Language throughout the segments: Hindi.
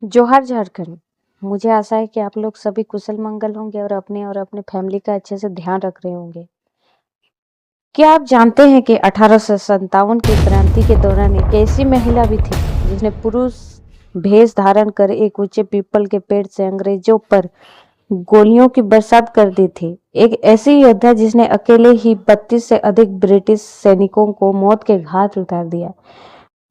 जोहार झारखंड। मुझे आशा है कि आप लोग सभी कुशल मंगल होंगे और अपने फैमिली का अच्छे से ध्यान रख रहे होंगे। क्या आप जानते हैं कि 1857 की क्रांति के दौरान एक ऐसी महिला भी थी जिसने पुरुष भेष धारण कर एक ऊंचे पीपल के पेड़ से अंग्रेजों पर गोलियों की बरसात कर दी थी। एक ऐसी योद्धा जिसने अकेले ही 32 से अधिक ब्रिटिश सैनिकों को मौत के घाट उतार दिया।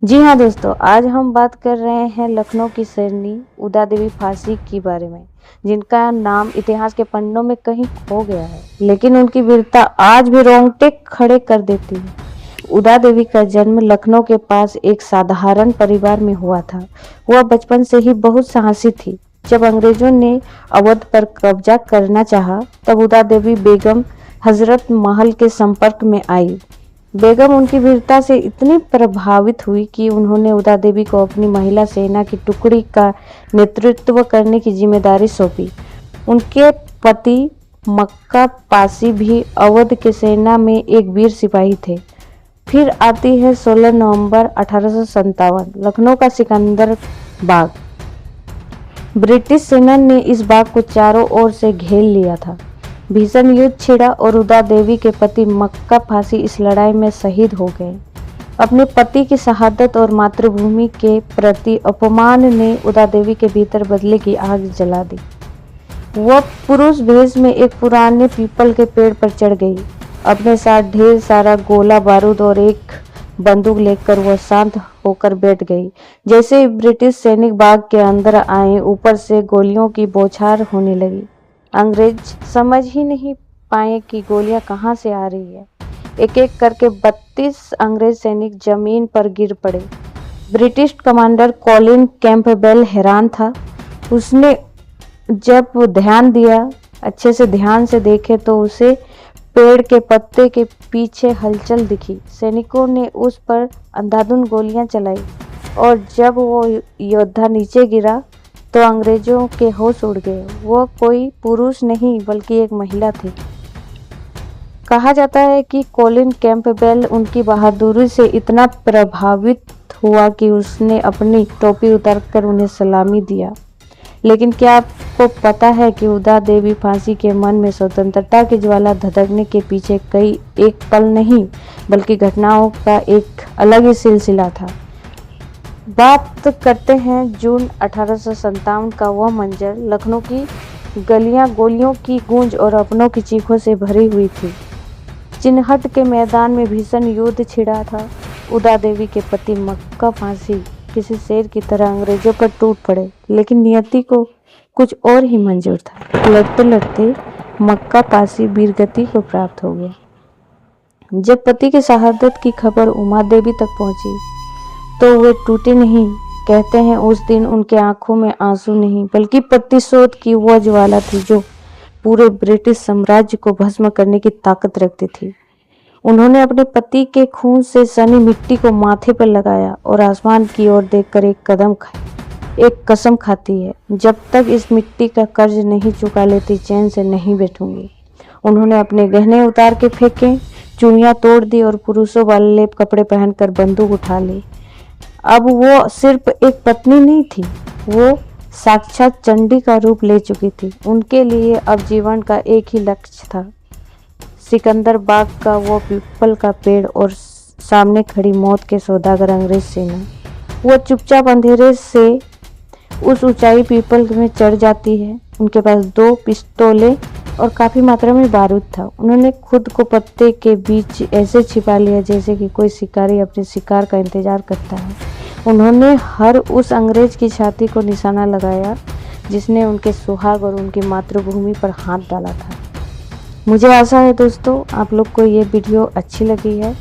जी हाँ दोस्तों, आज हम बात कर रहे हैं लखनऊ की शेरनी उदा देवी फांसी के बारे में, जिनका नाम इतिहास के पन्नों में कहीं खो गया है, लेकिन उनकी वीरता आज भी रोंगटे खड़े कर देती है। उदा देवी का जन्म लखनऊ के पास एक साधारण परिवार में हुआ था। वह बचपन से ही बहुत साहसी थी। जब अंग्रेजों ने अवध पर कब्जा करना चाहा, तब उदा देवी बेगम हजरत महल के संपर्क में आई। बेगम उनकी वीरता से इतनी प्रभावित हुई कि उन्होंने उदा देवी को अपनी महिला सेना की टुकड़ी का नेतृत्व करने की जिम्मेदारी सौंपी। उनके पति मक्का पासी भी अवध के सेना में एक वीर सिपाही थे। फिर आती है 16 नवंबर 1857, लखनऊ का सिकंदर बाग। ब्रिटिश सेना ने इस बाग को चारों ओर से घेर लिया था। भीषण युद्ध छिड़ा और उदा देवी के पति मक्का फांसी इस लड़ाई में शहीद हो गए। अपने पति की शहादत और मातृभूमि के प्रति अपमान ने उदा देवी के भीतर बदले की आग जला दी। वह पुरुष भेष में एक पुराने पीपल के पेड़ पर चढ़ गई। अपने साथ ढेर सारा गोला बारूद और एक बंदूक लेकर वह शांत होकर बैठ गई। जैसे ही ब्रिटिश सैनिक बाग के अंदर आए, ऊपर से गोलियों की बौछार होने लगी। अंग्रेज समझ ही नहीं पाए कि गोलियां कहां से आ रही है। एक एक करके 32 अंग्रेज सैनिक जमीन पर गिर पड़े। ब्रिटिश कमांडर कॉलिन कैंपबेल हैरान था। उसने जब ध्यान दिया, अच्छे से ध्यान से देखे तो उसे पेड़ के पत्ते के पीछे हलचल दिखी। सैनिकों ने उस पर अंधाधुंध गोलियां चलाई और जब वो योद्धा नीचे गिरा तो अंग्रेजों के होश उड़ गए। वो कोई पुरुष नहीं बल्कि एक महिला थी। कहा जाता है कि कॉलिन कैंपबेल उनकी बहादुरी से इतना प्रभावित हुआ कि उसने अपनी टोपी उतारकर उन्हें सलामी दिया। लेकिन क्या आपको पता है कि उदा देवी फांसी के मन में स्वतंत्रता की ज्वाला धधकने के पीछे कई एक पल नहीं बल्कि घटनाओं का एक अलग ही सिलसिला था। बात करते हैं जून 1857 का। वह मंजर लखनऊ की गलियां गोलियों की गूंज और अपनों की चीखों से भरी हुई थी। चिन्हट के मैदान में भीषण युद्ध छिड़ा था। उदा देवी के पति मक्का फांसी किसी शेर की तरह अंग्रेजों पर टूट पड़े, लेकिन नियति को कुछ और ही मंजूर था। लड़ते लड़ते मक्का फांसी वीरगति को प्राप्त हो गया। जब पति की शहादत की खबर उमा देवी तक पहुंची तो वे टूटे नहीं। कहते हैं उस दिन उनके आंखों में आंसू नहीं बल्कि प्रतिशोध की वह ज्वाला थी जो पूरे ब्रिटिश साम्राज्य को भस्म करने की ताकत रखती थी। उन्होंने अपने पति के खून से सनी मिट्टी को माथे पर लगाया और आसमान की ओर देखकर एक कसम खाती है, जब तक इस मिट्टी का कर्ज नहीं चुका लेती चैन से नहीं बैठूंगी। उन्होंने अपने गहने उतार के फेंके, चूड़ियां तोड़ दी और पुरुषों वाले कपड़े पहनकर बंदूक उठा ली। अब वो सिर्फ एक पत्नी नहीं थी, वो साक्षात चंडी का रूप ले चुकी थी। उनके लिए अब जीवन का एक ही लक्ष्य था, सिकंदर बाग का वो पीपल का पेड़ और सामने खड़ी मौत के सौदागर अंग्रेज सेना। वो चुपचाप अंधेरे से उस ऊंचाई पीपल में चढ़ जाती है। उनके पास 2 पिस्तौलें और काफी मात्रा में बारूद था। उन्होंने खुद को पत्ते के बीच ऐसे छिपा लिया जैसे कि कोई शिकारी अपने शिकार का इंतजार करता है। उन्होंने हर उस अंग्रेज की छाती को निशाना लगाया जिसने उनके सुहाग और उनकी मातृभूमि पर हाथ डाला था। मुझे आशा है दोस्तों आप लोग को ये वीडियो अच्छी लगी है।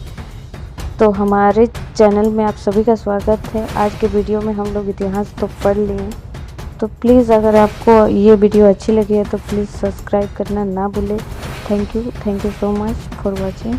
तो हमारे चैनल में आप सभी का स्वागत है। आज के वीडियो में हम लोग इतिहास तो पढ़ लिए, तो प्लीज़ अगर आपको ये वीडियो अच्छी लगी है तो प्लीज़ सब्सक्राइब करना ना भूलें। Thank you so much for watching.